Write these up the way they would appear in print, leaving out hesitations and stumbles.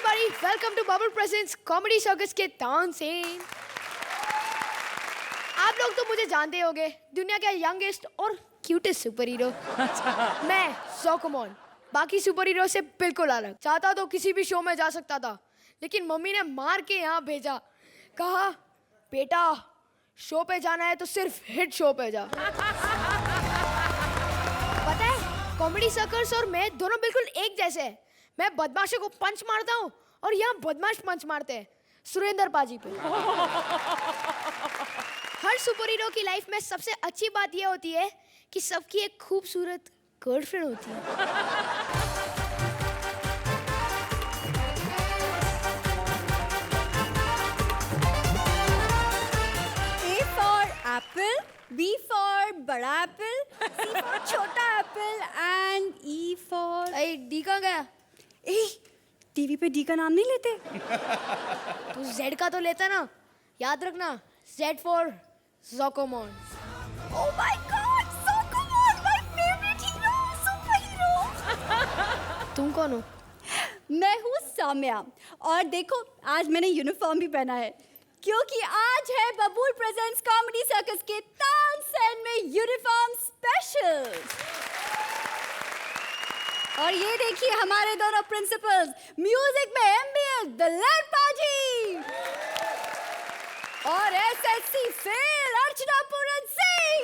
everybody, welcome to Bubble Presents Comedy Circus के तानसेन। आप लोग तो मुझे जानते होंगे, दुनिया का यंगेस्ट और क्यूटेस्ट सुपर हीरो। मैं ज़ोकोमोन, बाकी सुपर हीरो से बिल्कुल अलग। चाहता तो किसी भी शो में जा सकता था, लेकिन मम्मी ने मार के यहाँ भेजा। कहा बेटा शो पे जाना है तो सिर्फ हिट शो पे जा। पता है कॉमेडी सर्कस और मैं दोनों बिल्कुल एक जैसे हैं। मैं बदमाशों को पंच मारता हूँ और यहाँ बदमाश पंच मारते हैं सुरेंद्र पाजी पे। हर सुपर हीरो की लाइफ में सबसे अच्छी बात यह होती है कि सबकी एक खूबसूरत गर्लफ्रेंड होती है। A for apple, B for बड़ा एप्पल, C for छोटा एप्पल and E for अरे डी कहाँ गया? टीवी पे डी का नाम नहीं लेते? तू जेड का तो लेता ना, याद रखना Z for Zokomon. Oh my God, Zokomon, my favorite hero, superhero. तुम कौन हो? मैं हूँ साम्या और देखो आज मैंने यूनिफॉर्म भी पहना है क्योंकि आज है बबूल प्रेजेंट्स कॉमेडी सर्कस के तानसेन में यूनिफॉर्म स्पेशल। और ये देखिए हमारे दोनों प्रिंसिपल्स, म्यूजिक में एमबीए दिलेर पाजी और SSC fail Archana Puran Singh.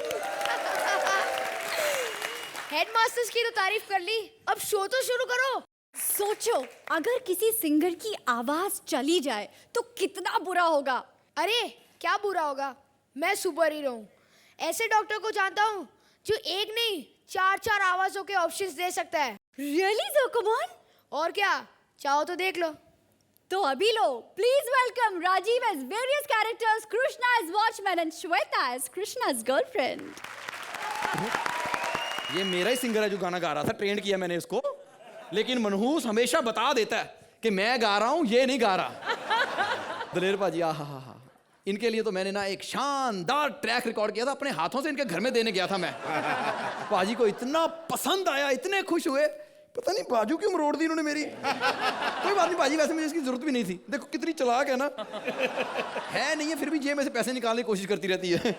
Headmasters की तो तारीफ कर ली, अब शो तो शुरू करो। सोचो अगर किसी सिंगर की आवाज चली जाए तो कितना बुरा होगा। अरे क्या बुरा होगा, मैं सुपर हीरो हूँ। ऐसे डॉक्टर को जानता हूँ जो एक नहीं चार आवाजों के ऑप्शंस दे सकता है। रियली ज़ोकोमोन? और क्या, चाहो तो देख लो। तो अभी लो, please welcome Rajeev as various characters, Krishna as watchman and Shweta as Krishna's girlfriend. ये मेरा ही सिंगर है जो गाना गा रहा था, ट्रेंड किया मैंने इसको, लेकिन मनहूस हमेशा बता देता है कि मैं गा रहा हूं, ये नहीं गा रहा। दलेर पाजी आहा, इनके लिए तो मैंने ना एक शानदार ट्रैक रिकॉर्ड किया था, अपने हाथों से इनके घर में देने गया था मैं। पाजी को इतना पसंद आया, इतने खुश हुए, पता नहीं बाजू क्यों मरोड़ दी उन्होंने मेरी। कोई बात नहीं पाजी, वैसे मुझे इसकी जरूरत भी नहीं थी। देखो कितनी चालाक है ना, है नहीं है फिर भी जेब में से पैसे निकालने की कोशिश करती रहती है।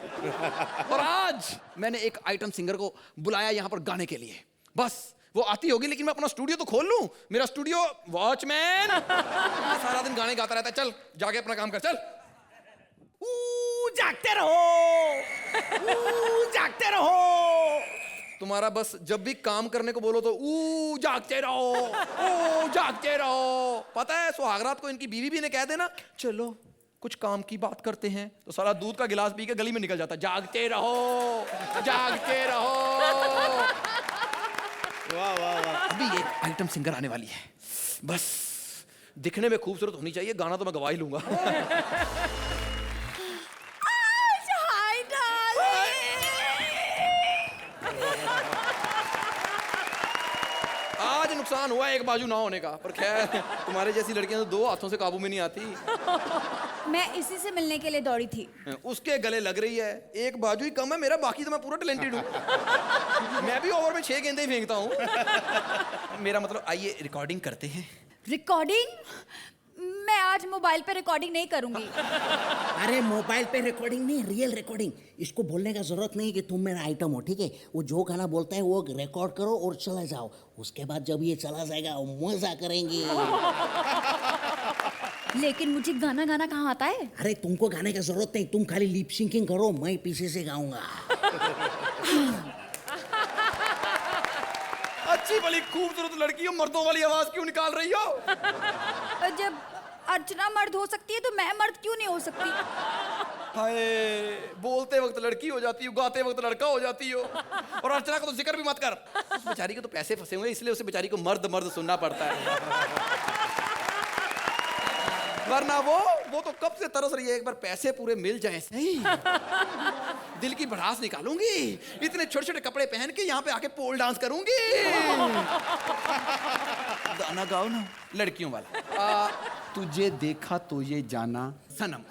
और आज मैंने एक आइटम सिंगर को बुलाया यहाँ पर गाने के लिए। बस वो आती होगी, लेकिन मैं अपना स्टूडियो तो खोल लूं। मेरा स्टूडियो वॉचमैन सारा दिन गाने गाता रहता है। चल जाके अपना काम कर, चल। जागते रहो, जागते रहो। तुम्हारा बस जब भी काम करने को बोलो तो जागते रहो, जागते रहो। पता है सुहागरात को इनकी बीवी भी ने कह देना चलो कुछ काम की बात करते हैं, तो सारा दूध का गिलास पी के गली में निकल जाता। जागते रहो, जागते रहो। वाह वाह वाह। अभी एक आइटम सिंगर आने वाली है, बस दिखने में खूबसूरत होनी चाहिए, गाना तो मैं गवा ही लूंगा। आज नुकसान हुआ एक बाजू ना होने का, पर खैर तुम्हारे जैसी लड़कियां तो दो हाथों से काबू में नहीं आती। मैं इसी से मिलने के लिए दौड़ी थी। उसके गले लग रही है, एक बाजू ही कम है मेरा, बाकी तो मैं पूरा टैलेंटेड हूँ। मैं भी ओवर में 6 गेंदे ही फेंकता हूँ। मेरा मतलब आइए रिकॉर्डिंग करते हैं। रिकॉर्डिंग? मैं आज मोबाइल पे रिकॉर्डिंग नहीं करूंगी। अरे मोबाइल पे रिकॉर्डिंग नहीं, रियल रिकॉर्डिंग। इसको बोलने का जरूरत नहीं कि तुम मेरा आइटम हो, ठीक है? वो जो गाना बोलता है वो रिकॉर्ड करो और चला जाओ। उसके बाद जब ये चला जाएगा मजा करेंगे। लेकिन मुझे गाना गाना कहाँ आता है? अरे तुमको गाने का जरूरत नहीं, तुम खाली लिप सिंकिंग करो, मैं पीछे से गाऊंगा। अच्छी भली खूबसूरत लड़की हो, मर्दों वाली आवाज क्यों निकाल रही हो? जब अर्चना मर्द हो सकती है तो मैं मर्द क्यों नहीं हो सकती? हाय, बोलते वक्त लड़की हो जाती हो, गाते वक्त लड़का हो जाती हो। और अर्चना का तो जिक्र भी मत कर, उस बेचारी को तो पैसे फंसे हुए, इसलिए उसे बेचारी को मर्द मर्द सुनना पड़ता है। वरना वो तो कब से तरस रही है, एक बार पैसे पूरे मिल जाए सही, दिल की भड़ास निकालूंगी, इतने छोटे छोटे कपड़े पहन के यहाँ पे आके पोल डांस करूंगी। गाना गाओ ना लड़कियों वाला। तुझे देखा तो ये जाना सनम।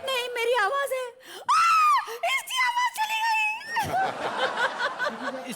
नहीं मेरी आवाज है, इसकी आवाज चली गई।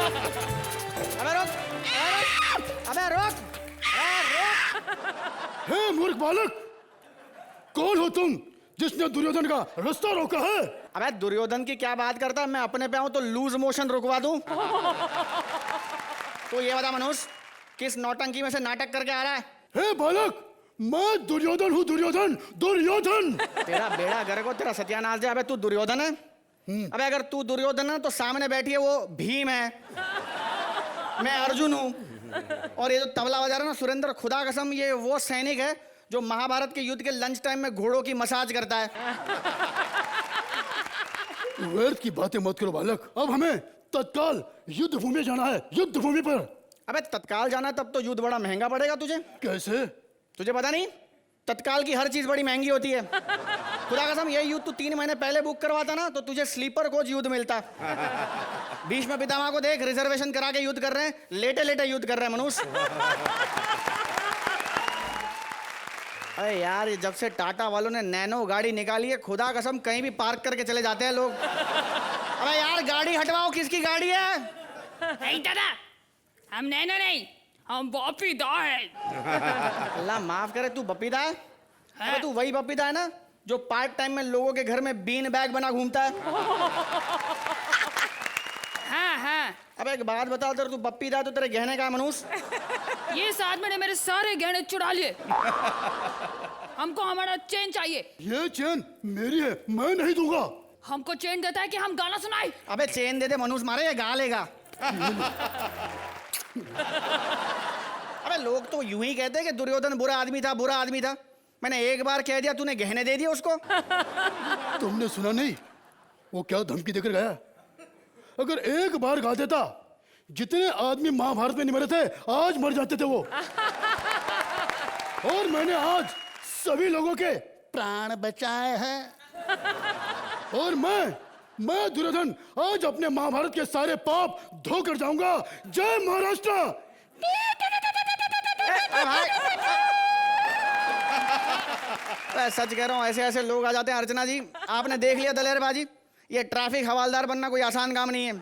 अबे रोक, अबे रोक, हे मूर्ख बालक, कौन हो तुम जिसने दुर्योधन का रास्ता रोका है? अबे दुर्योधन की क्या बात करता है? मैं अपने पे आऊं तो लूज मोशन रुकवा दूं? तो ये बता मनुष्य, किस नौटंकी में से नाटक करके आ रहा है? हे बालक, मैं दुर्योधन हूँ, दुर्योधन, दुर्योधन। तेरा बेड़ा घर को तेरा सत्यानाश है। अबे तू दुर्योधन है? अबे अगर तू दुर्योधन है तो सामने बैठी है वो भीम है, मैं अर्जुन हूँ, और ये जो तबला बजा रहा है ना सुरेंद्र, खुदा कसम ये वो सैनिक है जो महाभारत के युद्ध के लंच टाइम में घोड़ों की मसाज करता है। व्यर्थ की बातें मत करो बालक, अब हमें तत्काल युद्ध भूमि जाना है, युद्ध भूमि पर। अबे तत्काल जाना तब तो युद्ध बड़ा महंगा पड़ेगा तुझे। कैसे? तुझे पता नहीं, तत्काल की हर चीज बड़ी महंगी होती है। खुदा कसम ये युद्ध तू 3 महीने पहले बुक करवाता ना तो तुझे स्लीपर कोच युद्ध मिलता। भीष्म पितामह को देख, रिजर्वेशन करा के युद्ध कर रहे हैं, लेटे लेटे युद्ध कर रहे हैं मनुष्य। अरे यार ये जब से टाटा वालों ने नैनो गाड़ी निकाली है, खुदा कसम कहीं भी पार्क करके चले जाते हैं लोग। अरे यार गाड़ी हटवाओ, किसकी गाड़ी है? नहीं दादा, हम नैनो नहीं, हम बॉपीदा है। अल्लाह माफ करे, तू बपीदा है? अरे तू वही बपीदा है ना जो पार्ट टाइम में लोगों के घर में बीन बैग बना घूमता है? हाँ हाँ, अबे एक बात बता, तेरे तू बपीदा है तो तेरे गहने का है मनुष्य? ये साथ में मेरे सारे गहने चुरा लिए। हमको हमारा चेन चाहिए। ये चेन मेरी है, मैं नहीं दूंगा। हमको चेन देता है कि हम गाना सुनाए। अबे चेन दे दे मनुष्य, मारे ये गा लेगा। अबे लोग तो यूं ही कहते हैं कि दुर्योधन बुरा आदमी था, बुरा आदमी था। मैंने एक बार कह दिया, तूने गहने दे दिए उसको। तुमने सुना नहीं वो क्या धमकी देकर गया? अगर एक बार गा देता, जितने आदमी महाभारत में नहीं मरे थे आज मर जाते थे वो। और मैंने आज सभी लोगों के प्राण बचाए हैं। और मैं दुर्योधन आज अपने महाभारत के सारे पाप धोकर जाऊंगा। जय महाराष्ट्र। सच कह रहा हूँ, ऐसे ऐसे लोग आ जाते हैं। अर्चना जी आपने देख लिया दलेरबाजी, ये ट्रैफिक हवालदार बनना कोई आसान काम नहीं है।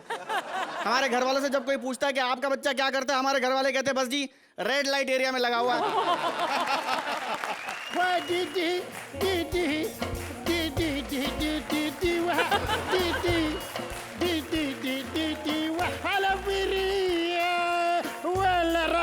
हमारे घर वालों से जब कोई पूछता है कि आपका बच्चा क्या करता है, हमारे घर वाले कहते हैं बस जी रेड लाइट एरिया में लगा हुआ है।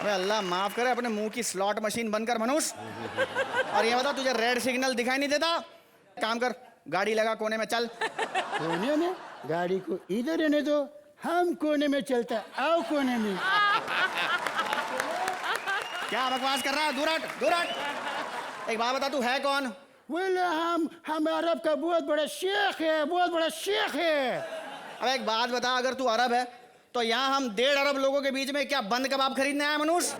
अबे अल्लाह माफ करे, अपने मुंह की स्लॉट मशीन बनकर मनुष्य। और ये बता, तुझे रेड सिग्नल दिखाई नहीं देता? काम कर, गाड़ी लगा कोने में, चल। कोने में? गाड़ी को इधर रहने दो, हम कोने में चलता। आओ कोने में। क्या बकवास कर रहा है? दूर हट, दूर हट। एक बात बता, तू है कौन? बोला हम अरब का बहुत बड़ा शेख है, बहुत बड़ा शेख है। अब एक बात बता, अगर तू अरब है तो यहाँ हम 1.5 अरब लोगों के बीच में क्या बंद कबाब खरीदने आया मनुष्य?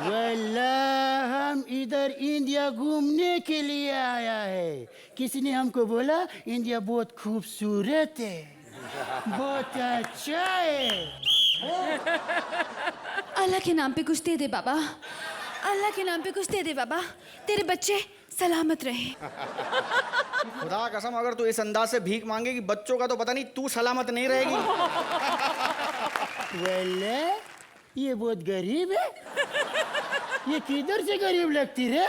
वल्लाह हम इधर इंडिया घूमने के लिए आया है। किसी ने हमको बोला इंडिया बहुत खूबसूरत है, बहुत अच्छा है। अल्लाह के नाम पे कुछ दे दे बाबा, अल्लाह के नाम पे कुछ दे दे बाबा, तेरे बच्चे सलामत रहे। खुदा कसम अगर तू इस अंदाज से भीख मांगेगी बच्चों का तो पता नहीं तू सलामत नहीं रहेगी। वल्लाह ये बहुत गरीब है, ये किधर से गरीब लगती रे?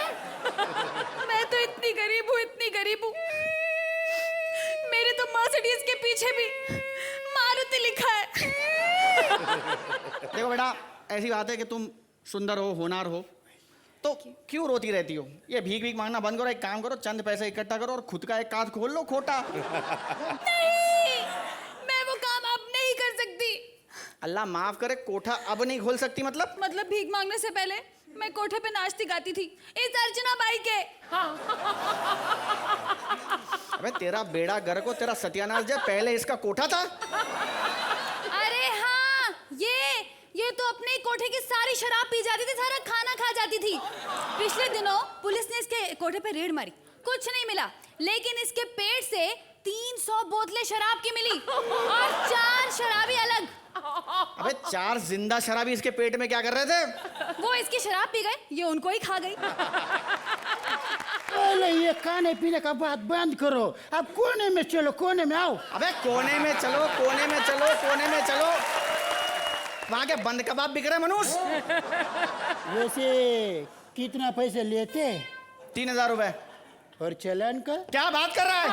मैं तो इतनी गरीब हूँ, इतनी गरीब हूँ, मेरे तो मर्सिडीज के पीछे भी मारुति लिखा है। देखो बेटा, ऐसी बात है कि तुम सुंदर हो, होनहार हो, तो क्यों रोती रहती हो? ये भीख भीख मांगना बंद करो, एक काम करो, चंद पैसे इकट्ठा करो और खुद का एक काज खोल लो खोटा। नहीं, मैं वो काम अब नहीं कर सकती। अल्लाह माफ करे, कोठा अब नहीं खोल सकती मतलब? मतलब भीख मांगने से पहले मैं कोठे पे नाचती गाती थी इस अर्चना बाई के। अबे तेरा बेड़ा घर को तेरा सत्यानाश जाए, पहले इसका कोठा था। अरे हाँ, ये तो अपने ही कोठे की सारी शराब पी जाती थी, सारा खाना खा जाती थी। पिछले दिनों पुलिस ने इसके कोठे पे रेड मारी, कुछ नहीं मिला, लेकिन इसके पेट से 300 बोतलें शराब की मिली और 4 शराबी अलग। अबे 4 जिंदा शराबी इसके पेट में क्या कर रहे थे? वो इसकी शराब पी गए, ये उनको ही खा गई। ये खाने पीने का बात बंद करो, अब कोने में चलो, कोने में आओ। अबे कोने में चलो, कोने में चलो, कोने में चलो। वहाँ के बंद कबाब बिक रहे मनुष्य। वैसे कितना पैसे लेते? 3000 रुपए। और चलन का? क्या बात कर रहा है?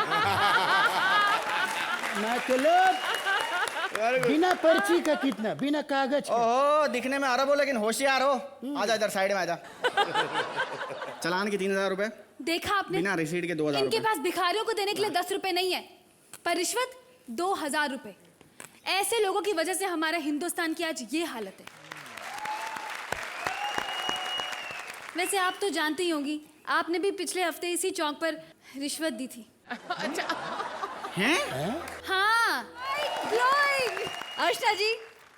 मतलब बिना पर्ची का कितना, बिना कागज का? ओहो, दिखने में अरब हो लेकिन होशियार हो। आजा इधर साइड में आजा। चलान की 3000 रुपए, देखा आपने, बिना रिसीट के 2000 इनके रुपए। पास भिखारियों को देने के लिए 10 रुपए नहीं है, पर रिश्वत 2000 रुपए। ऐसे लोगों की वजह से हमारा हिंदुस्तान की आज ये हालत है। वैसे आप तो जानती ही होंगी, आपने भी पिछले हफ्ते इसी चौक पर रिश्वत दी थी। हैं? हाँ। अर्चना जी,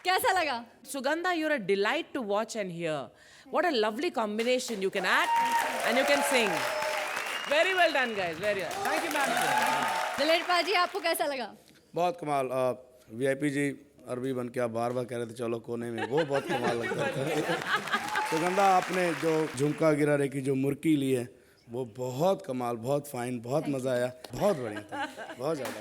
कैसा लगा? Sugandha, you're a delight to watch and hear. What a lovely combination. You can act and you can sing. Very well done, guys. Very well. Thank you, ma'am. दिलेर पाजी, आपको कैसा लगा? बहुत कमाल। वीआईपी जी अरबी बन के आप बार बार कह रहे थे चलो कोने में, वो बहुत कमाल लगता था। सुगंधा, आपने जो झुमका गिरा रे की जो मुर्की ली है वो बहुत कमाल, बहुत फाइन, बहुत मजा आया, बहुत बढ़िया था, बहुत ज़्यादा।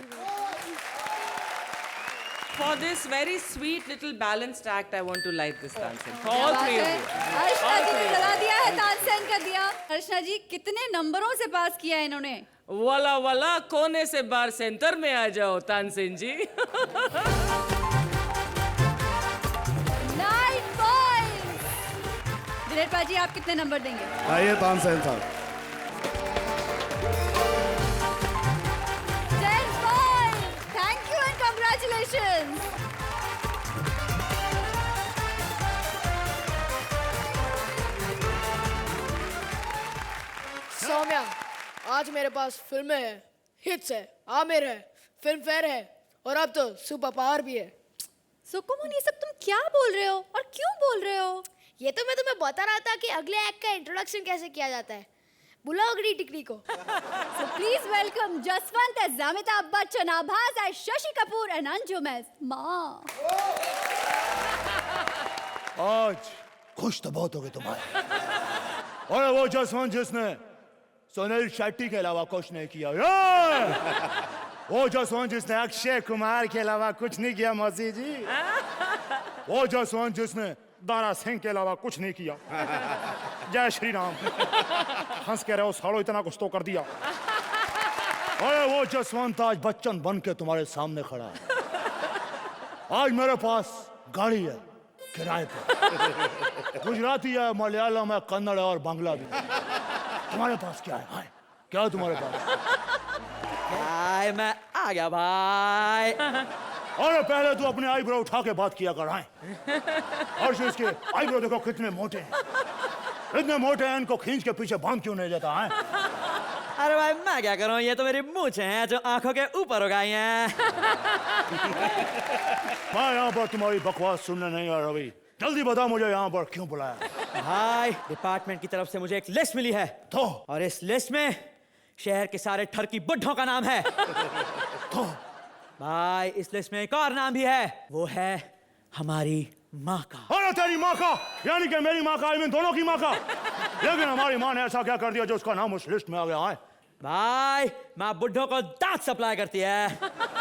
For this very sweet little balanced act, I want to light this Tansen. For all three of you. अर्चना जी ने जला दिया है, तानसेन कर दिया। अर्चना जी, कितने नंबरों से पास किया है इन्होंने? वाला वाला कोने से बार सेंटर में आ जाओ तानसेन जी। 9 पॉइंट्स। दिलेर पाजी, आप कितने नंबर देंगे? आइए तानसेन साहब। 10 points. Thank you and congratulations. Saumya, आज मेरे पास फिल्में हैं, हिट्स है, आमिर है, फिल्म फेयर है और अब तो सुपर पावर भी है। सुकुमन, ये सब तुम क्या बोल रहे हो और क्यों बोल रहे हो? ये तो मैं तुम्हें बता रहा था कि अगले एक्ट का इंट्रोडक्शन कैसे किया जाता है। बुलाओ अगली टिकरी को। So please welcome Jaswant as Amitabh Bachchan, Abhas as Shashi Kapoor and Anjum as माँ। आज खुश तो बहुत हो गए तुम्हारे। और वो जसवंत जिसने सुनील शेट्टी के अलावा कुछ नहीं किया, वो जसवंत जिसने अक्षय कुमार के अलावा कुछ नहीं किया मौसी जी, वो जसवंत जिसने दारा सिंह के अलावा कुछ नहीं किया। जय श्री राम। हंस के रहे हो सालो, इतना कुछ तो कर दिया। अरे वो जसवंत आज बच्चन बन के तुम्हारे सामने खड़ा है। आज मेरे पास गाड़ी है किराए पर, गुजराती है, मलयालम है, कन्नड़ है और बांग्ला भी। तुम्हारे पास क्या है? हाय, क्या है तुम्हारे पास? भाई मैं आ गया भाई। अरे पहले तू अपने आईब्रो उठा के बात किया कर। हाय, और इसके आईब्रो देखो कितने मोटे हैं, इतने मोटे हैं, इनको खींच के पीछे बांध क्यों नहीं देता है? अरे भाई मैं क्या करूं, ये तो मेरी मूंछें हैं जो आंखों के ऊपर उगाई हैं। मैं यहाँ पर तुम्हारी बकवास सुनने नहीं आ रही, जल्दी बता मुझे यहाँ पर क्यों बुलाया? भाई डिपार्टमेंट की तरफ से मुझे एक लिस्ट मिली है, तो और इस लिस्ट में शहर के सारे ठरकी बुड्ढों का नाम है। तो भाई इस लिस्ट में एक और नाम भी है, वो है हमारी माँ का। अरे तेरी माँ का, यानी कि मेरी माँ का, आई मीन दोनों की माँ का। लेकिन हमारी माँ ने ऐसा क्या कर दिया जो उसका नाम उस लिस्ट में आ गया है? भाई माँ बुड्ढों को दांत सप्लाई करती है।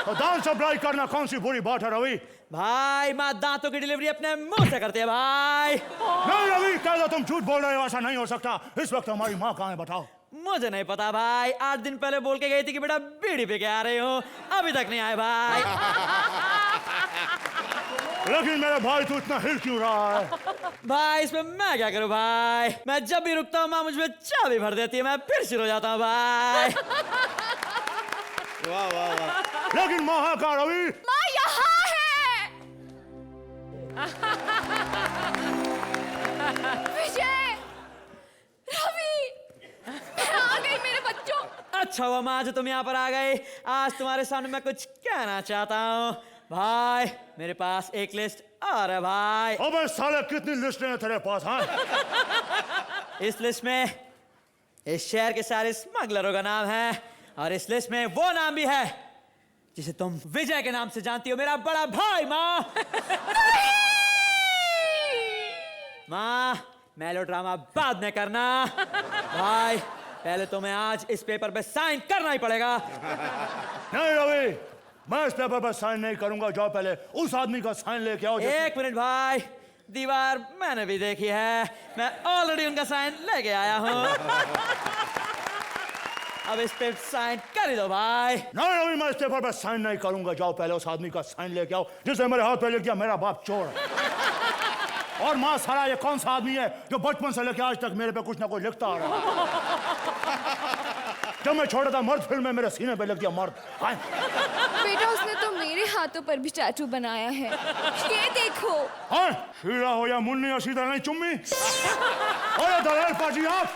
तो दांत सप्लाई करना कौन सी बुरी बात है रवि? भाई माँ दांतों की डिलीवरी अपने मुंह से करती है भाई। नहीं रवि, क्या तुम झूठ बोल रहे हो? ऐसा नहीं हो सकता। इस वक्त हमारी माँ कहाँ है बताओ? मुझे नहीं पता भाई, 8 दिन पहले बोल के गई थी कि बेटा बीड़ी पे के आ रही हूँ, अभी तक नहीं आए भाई। लेकिन मेरे भाई तू इतना हिल क्यों रहा है? भाई इसमें मैं क्या करूँ भाई, मैं जब भी रुकता हूँ माँ मुझ में चाबी भर देती है, मैं फिर शुरू हो जाता हूँ भाई। वाह वाह वाह। लेकिन माँ है कहाँ रवि? माँ यहाँ है। विजय, रवि, मैं आ गई मेरे बच्चों। अच्छा हुआ माँ जो तुम यहाँ पर आ गए, आज तुम्हारे सामने मैं कुछ कहना चाहता हूँ। भाई मेरे पास एक लिस्ट और है भाई। अबे साले कितनी लिस्टें हैं तेरे पास? हाँ, इस लिस्ट में इस शहर के सारे स्मगलरों का नाम है, और इस लिस्ट में वो नाम भी है जिसे तुम विजय के नाम से जानती हो, मेरा बड़ा भाई। माँ माँ मेलोड्रामा बाद में करना। भाई पहले तुम्हें आज इस पेपर पे साइन करना ही पड़ेगा। नहीं रवि, मैं इस पेपर पर साइन नहीं करूंगा। जाओ पहले उस आदमी का साइन लेके आओ। एक मिनट भाई, दीवार मैंने भी देखी है, मैं ऑलरेडी उनका साइन लेके आया हूँ। अब इस पे साइन कर ही दो भाई। नहीं रवि, मैं इस पेपर पर साइन नहीं करूंगा। जाओ पहले उस आदमी का साइन लेके आओ जिसने मेरे हाथ पे लिख दिया मेरा बाप चोर है। और माँ साला, ये कौन सा आदमी है जो बचपन से लेके आज तक मेरे पे कुछ ना कुछ लिखता आ रहा है। जब मैं छोटा था मर्द फिल्म में मेरे सीने पे लिख दिया मर्द। बेटा उसने तो मेरे हाथों पर भी टैटू बनाया है, ये देखो। हाँ, शीला हो या मुन्नी, सीधा नहीं चुम्मी। और दलाल पाजी आप।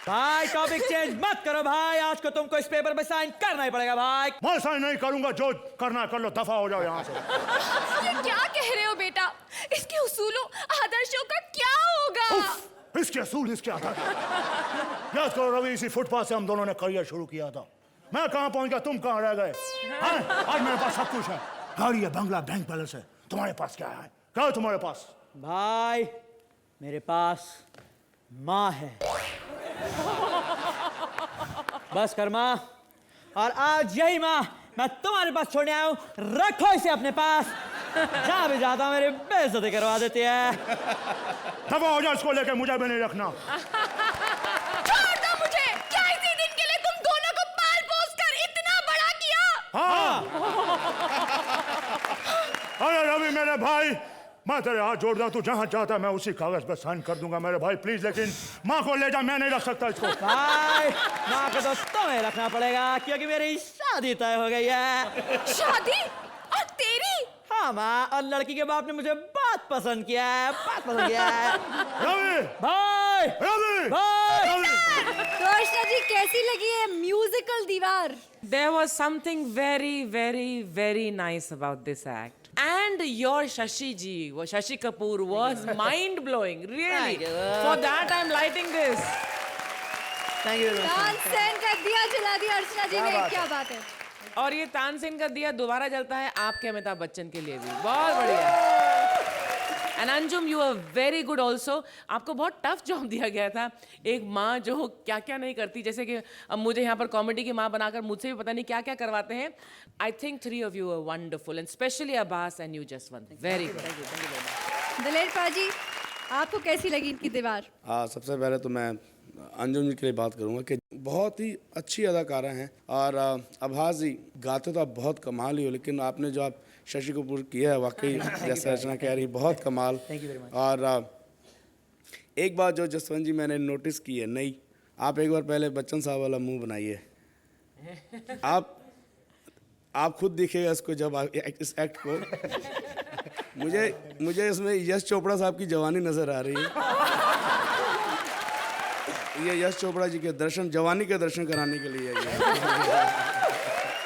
भाई टॉपिक चेंज मत करो भाई, आज को तुमको इस पेपर पे साइन करना ही पड़ेगा भाई। मैं साइन नहीं करूंगा, जो करना कर लो, दफा हो जाओ यहाँ से। ये क्या कह रहे हो बेटा? इसके उसूलों आदर्शों का क्या होगा? इसके असूल, इसके आदर्श। याद करो रवि, इसी फुटपाथ से हम दोनों ने करियर शुरू किया था। मैं कहाँ पहुंच गया, तुम कहाँ रह गए? आज मेरे पास सब कुछ है, गाड़ी है, बंगला, बैंक बैलेंस है। तुम्हारे पास क्या है? क्या है तुम्हारे पास? भाई मेरे पास माँ है। बस कर माँ, और आज यही माँ मैं तुम्हारे पास छोड़ने आया हूँ। रखो इसे अपने पास, जहाँ भी जाता मेरी बेइज्जती करवा देती है। दफा हो जाओ, इसको लेके मुझे भी नहीं रखना। छोड़ दो मुझे। क्या इसी दिन के लिए तुम दोनों को पाल पोस कर इतना बड़ा किया? हाँ। अरे रवि मेरे भाई, मैं तेरे हाथ जोड़ रहा, तू जहाँ चाहता मैं उसी कागज पे साइन कर दूंगा मेरे भाई, प्लीज। लेकिन माँ को ले जा, मैं नहीं रख सकता इसको। भाई माँ को तो तुम्हें रखना पड़ेगा, क्योंकि मेरी शादी तय हो गई है। शादी? और तेरी? हाँ माँ, और लड़की के बाप ने मुझे बहुत पसंद किया है, बहुत पसंद किया है। रवि भाई, रवि भाई। तो अर्चना जी कैसी लगी है म्यूजिकल दीवार? There was something very, very, very nice about this act. And your Shashi ji, Shashi Kapoor was mind blowing, really. Thank you. For that, I'm lighting this. Thank you very much. Tansen का दिया जला दिया अर्चना जी ने, क्या बात है। और ये तानसेन का दिया दोबारा जलता है आपके अमिताभ बच्चन के लिए भी। बहुत बढ़िया। And Anjum, you are very good also. आपको बहुत टफ जॉब दिया गया था, एक माँ जो क्या क्या नहीं करती, जैसे कि अब मुझे यहाँ पर कॉमेडी की माँ बनाकर मुझसे भी पता नहीं क्या क्या करवाते हैं। I think 3 of you are wonderful, and especially Abbas and you Jaswant. Very good. दलेर पाजी, आपको कैसी लगी इनकी दीवार? सबसे पहले तो मैं अंजुम जी के लिए बात करूंगा कि बहुत ही अच्छी अदाकारा हैं। और अब्बास जी, गाते तो आप बहुत कमाल ही हो, लेकिन आपने जो आप शशि कपूर किया है वाकई जैसे अर्चना कह रही, बहुत कमाल। और एक बात जो जसवंत जी मैंने नोटिस की है नई, आप एक बार पहले बच्चन साहब वाला मुंह बनाइए। आप खुद देखिएगा इसको जब आप इस एक्ट को। मुझे इसमें यश चोपड़ा साहब की जवानी नजर आ रही है। ये यश चोपड़ा जी के दर्शन, जवानी के दर्शन कराने के लिए है।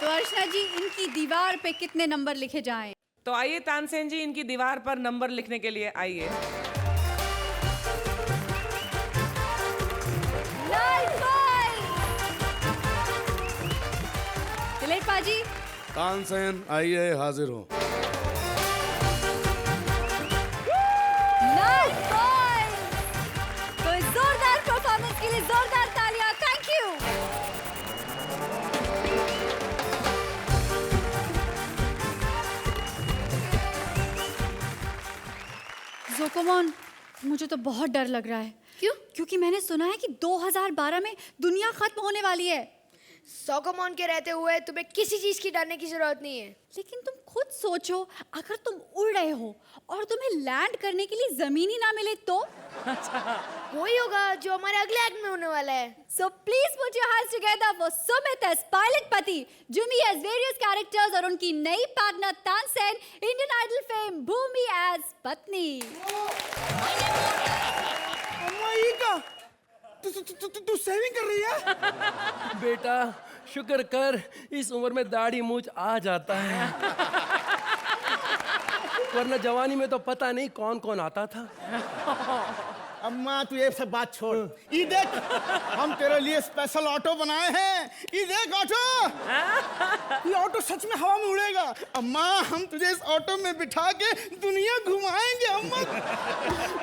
तो अर्चना जी, इनकी दीवार पे कितने नंबर लिखे जाएं? तो आइए तानसेन जी, इनकी दीवार पर नंबर लिखने के लिए आइए। दलेर पाजी, तानसेन आइए, हाजिर हो। तो जोरदार परफॉर्मेंस के लिए जोरदार तालियां। Thank you. जोकोमोन, मुझे तो बहुत डर लग रहा है। क्यों? क्योंकि मैंने सुना है कि 2012 में दुनिया खत्म होने वाली है। सोकोमोन के रहते हुए तुम्हें किसी चीज की डरने की जरूरत नहीं है। लेकिन तुम खुद सोचो, अगर तुम उड़ रहे हो और तुम्हें लैंड करने के लिए जमीन ही ना मिले तो? वही होगा जो हमारे अगले एक्ट में होने वाला है। So please put your hands together for Sumit as pilot पति, Jimmy as various characters और उनकी नई partner Tansen, Indian Idol fame भूमि as पत्नी। तू सेविंग कर रही है? बेटा शुक्र कर, इस उम्र में दाढ़ी मूछ आ जाता है, वरना जवानी में तो पता नहीं कौन कौन आता था। अम्मा तू ये सब बात छोड़, ये देख हम तेरे लिए स्पेशल ऑटो बनाए हैं, ये देख ऑटो, ये ऑटो सच में हवा में उड़ेगा। अम्मा हम तुझे इस ऑटो में बिठा के दुनिया घुमाएंगे अम्मा।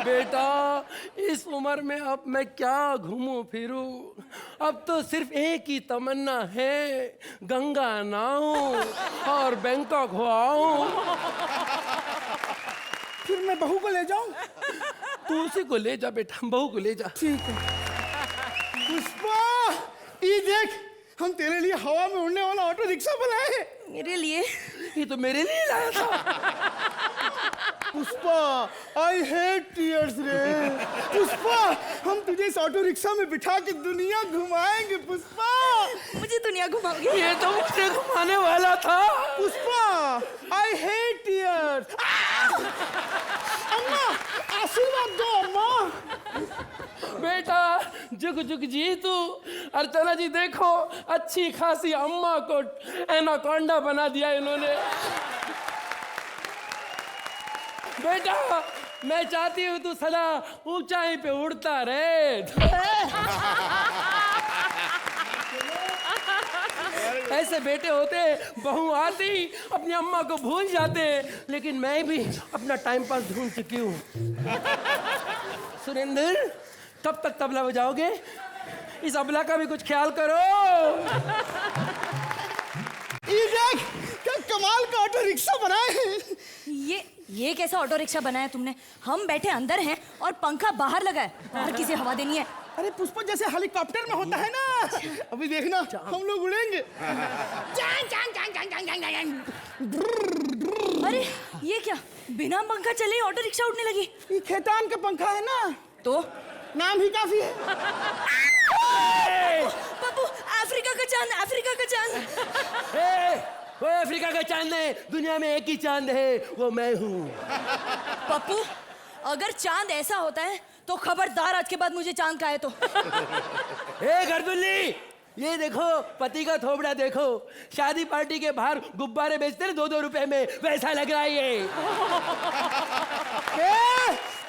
बेटा इस उम्र में अब मैं क्या घूमूं फिरूं, अब तो सिर्फ एक ही तमन्ना है, गंगा नहाऊं और बैंकॉक हो आऊं। फिर मैं बहू को ले जाऊं? तू उसी को ले जा बेटा, बहू को ले जा। ठीक है। पुष्पा ये देख हम तेरे लिए हवा में उड़ने वाला ऑटो रिक्शा बनाए हैं। मेरे लिए? ये तो मेरे लिए लाया था। पुष्पा आई हेट टीयर्स रे। पुष्पा हम तुझे इस ऑटो रिक्शा में बिठा के दुनिया घुमाएंगे। पुष्पा मुझे दुनिया घुमाओगे? ये तो मुझे घुमाने वाला था। Pushpa I hate tears. अम्मा आशीर्वाद दो अम्मा। बेटा जुग जुग जी तू। अर्चना जी देखो अच्छी खासी अम्मा को एनाकोंडा बना दिया इन्होंने। बेटा मैं चाहती हूँ तू सदा ऊंचाई पे उड़ता रहे। ऐसे बेटे होते बहू आती अपनी अम्मा को भूल जाते, लेकिन मैं भी अपना टाइम पास ढूंढ चुकी हूँ। सुरेंद्र कब तक तबला बजाओगे? इस अबला का भी कुछ ख्याल करो। ये देख क्या कमाल का ऑटो रिक्शा बनाए हैं। ये कैसा ऑटो रिक्शा बनाया तुमने? हम बैठे अंदर हैं और पंखा बाहर लगा है, बाहर किसी हवा देनी है। अरे पुष्पा जैसे हेलीकॉप्टर में होता है ना, अभी देखना हम लोग उड़ेंगे। अरे ये क्या, बिना पंखा चले ही ऑटो रिक्शा उड़ने लगी? ये खेतान का पंखा है ना, तो नाम ही काफी है। पप्पू अफ्रीका का चांद, अफ्रीका का चांद। वो अफ्रीका का चांद है, दुनिया में एक ही चांद है, वो मैं हूँ। पप्पू अगर चांद ऐसा होता है तो खबरदार आज के बाद मुझे चांद का है तो। गर्दुल्ली ये देखो पति का थोबड़ा देखो, शादी पार्टी के बाहर गुब्बारे बेचते हैं 2-2 रुपए में, वैसा लग रहा है ये।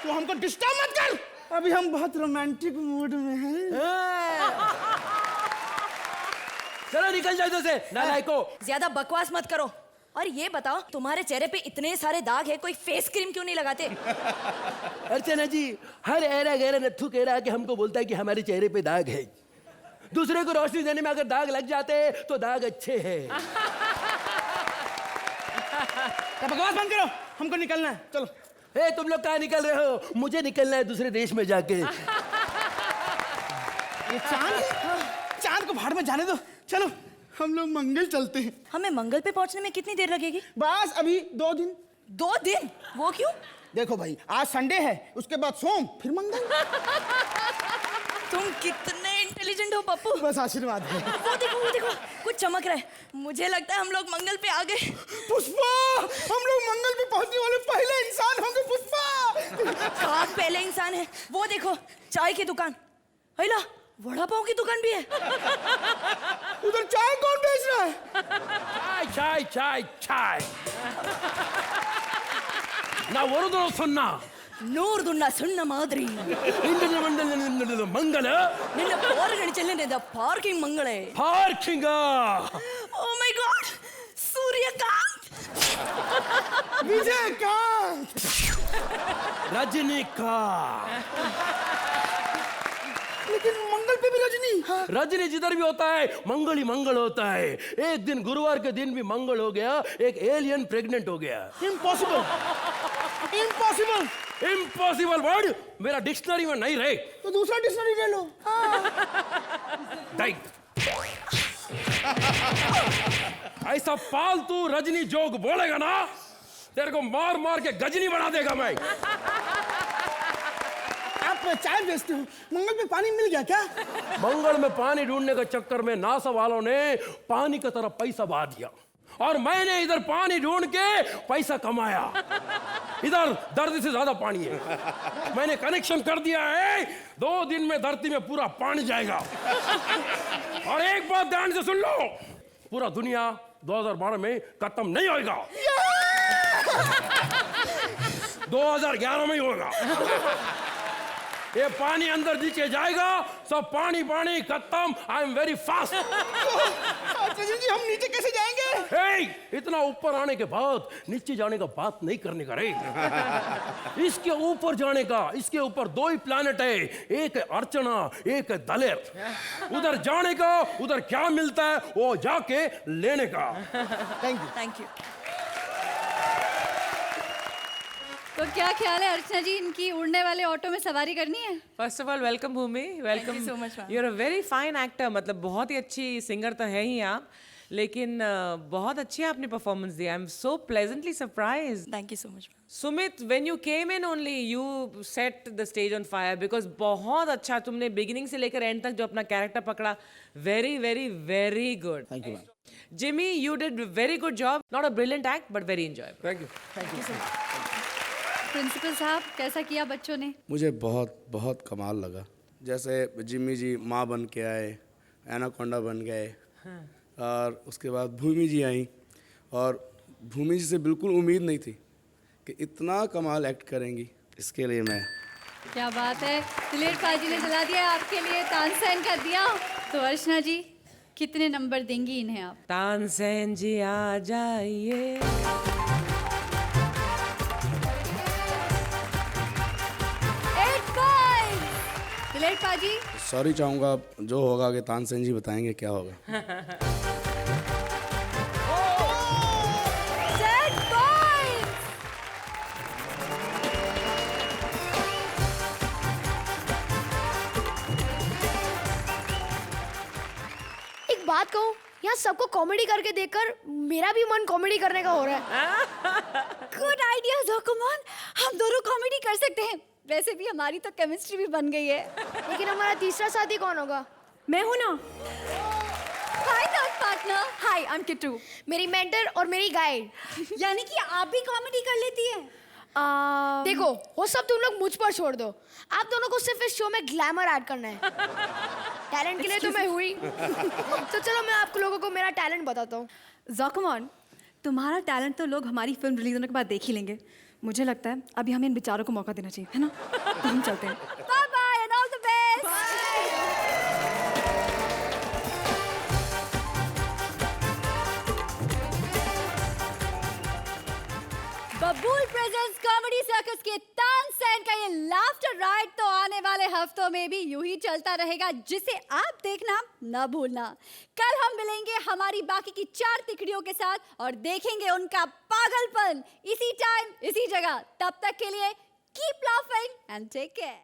तू हमको डिस्टर्ब मत कर, अभी हम बहुत रोमांटिक मूड में हैं। चलो निकल जाओ इधर से नालायको। ज्यादा बकवास मत करो। और ये बताओ तुम्हारे चेहरे पे इतने सारे दाग है, कोई फेस क्रीम क्यों नहीं लगाते? अर्चना जी हर ऐरा गैरा नत्थु कह रहा है कि हमको बोलता है कि हमारे चेहरे पे दाग है। दूसरे को रोशनी देने में अगर दाग लग जाते तो दाग अच्छे हैं। बकवास बंद करो, हमको निकलना है, चलो। तुम लोग कहाँ निकल रहे हो? मुझे निकलना है दूसरे देश में जाके। ये चांद को भाड़ में जाने दो, चलो हम लोग मंगल चलते हैं। हमें मंगल पे पहुंचने में कितनी देर लगेगी? बस अभी 2 दिन। 2 दिन? वो क्यों? देखो भाई आज संडे है, उसके बाद सोम, फिर मंगल। तुम कितने इंटेलिजेंट हो पप्पू। बस आशीर्वाद है। वो देखो कुछ चमक रहा है, मुझे लगता है हम लोग मंगल पे आ गए। पुष्पा हम लोग मंगल पे पहुंचने वाले पहले इंसान होंगे। पुष्पा कहाँ पहले इंसान है? वो देखो चाय की दुकान, हैला वड़ा पाव की दुकान भी है। उधर चाय कौन बेच रहा है? चाय चाय चाय ना वो सुनना నూరుదున్న సున్న మాదిరి మంగళ నిన్న పోరగని చెల్లిన పార్కింగ్ మంగళే parking oh my God Suryakant Vijayakanth Rajinikanth. लेकिन मंगल पे भी रजनी। रजनी जिधर भी होता है मंगल ही मंगल होता है। एक दिन गुरुवार के दिन भी मंगल हो गया, एक एलियन प्रेग्नेंट हो गया। इम्पॉसिबल इम्पॉसिबल इम्पॉसिबल वर्ड मेरा डिक्शनरी में नहीं रहे तो दूसरा डिक्शनरी ले लो। ऐसा फालतू रजनी जोग बोलेगा ना तेरे को मार मार के गजनी बना देगा मैं। आप चाय बेचते हो, मंगल पे पानी मिल गया क्या? मंगल में पानी ढूंढने के चक्कर में नासा वालों ने पानी की तरफ पैसा बहा दिया और मैंने इधर पानी ढूंढ के पैसा कमाया। इधर धरती से ज्यादा पानी है, मैंने कनेक्शन कर दिया है, 2 दिन में धरती में पूरा पानी जाएगा। और एक बात ध्यान से सुन लो, पूरा दुनिया 2012 में खत्म नहीं होगा, 2011 में ही होगा। ये पानी अंदर नीचे जाएगा, सब पानी पानी खत्म। I am very fast. जी हम नीचे कैसे जाएंगे? इतना ऊपर आने के बाद नीचे जाने का बात नहीं करने का रे। इसके ऊपर जाने का, इसके ऊपर 2 ही प्लैनेट है, एक है अर्चना, एक है दलेर। उधर जाने का, उधर क्या मिलता है वो जाके लेने का। Thank you. तो क्या ख्याल है अर्चना जी, इनकी उड़ने वाले ऑटो में सवारी करनी है? First of all welcome Bhumi, welcome so much, ma'am. You are a very fine actor. मतलब बहुत ही अच्छी सिंगर तो है ही आप, लेकिन बहुत अच्छी आपने परफॉर्मेंस दिया। I am so pleasantly surprised. Thank you so much. Sumit, when you came in only you set the stage on fire, because बहुत अच्छा तुमने बिगिनिंग से लेकर एंड तक जो अपना कैरेक्टर पकड़ा, very very very good. Thank you ma'am. Jimmy, you did very good job, not a brilliant act but very enjoyable. Thank you. Principal साहब, कैसा किया बच्चों ने? मुझे बहुत बहुत कमाल लगा। जैसे जिम्मी जी माँ बन के आए, एनाकोंडा बन गए, और उसके बाद भूमि जी आई, और भूमि जी से बिल्कुल उम्मीद नहीं थी कि इतना कमाल एक्ट करेंगी। इसके लिए मैं क्या बात है, दिलेर पाजी ने जला दिया आपके लिए, तानसेन कर दिया। तो अर्चना जी, कितने नंबर देंगी इन्हें आप? तानसेन जी आ जाइए। दिलेर पाजी, सॉरी चाहूँगा, जो होगा आगे तानसेन जी बताएंगे क्या होगा। 10 points। एक बात कहूँ, यहाँ सबको कॉमेडी करके देखकर मेरा भी मन कॉमेडी करने का हो रहा है। गुड आइडिया जोकुमोन, हम दोनों कॉमेडी कर सकते हैं। वैसे भी हमारी तो केमिस्ट्री भी बन गई है। लेकिन हमारा तीसरा साथी कौन होगा? मैं हूं ना। Hi third partner. Hi, I am Kittu. मेरी मेंटर और मेरी गाइड। यानी कि आप भी कॉमेडी कर लेती है? देखो, वो सब तुम लोग मुझ पर छोड़ दो। आप दोनों को सिर्फ इस शो में ग्लैमर ऐड करना है। टैलेंट के लिए तो मैं हुई। तो चलो मैं आप लोगों को मेरा टैलेंट बताता हूँ। जोकुमोन, तुम्हारा टैलेंट तो लोग हमारी फिल्म रिलीज होने के बाद देख ही लेंगे। मुझे लगता है अभी हमें इन बेचारों को मौका देना चाहिए, है ना? तो हम चलते हैं। Bye bye and all the best. Babool presents comedy circus के तानसेन का ये लाफ्टर राइड तो आने वाले हफ्तों में भी यूं ही चलता रहेगा, जिसे आप देखना न भूलना। कल हम मिलेंगे हमारी बाकी की 4 तिकड़ियों के साथ और देखेंगे उनका पागलपन, इसी टाइम इसी जगह। तब तक के लिए keep laughing and take care.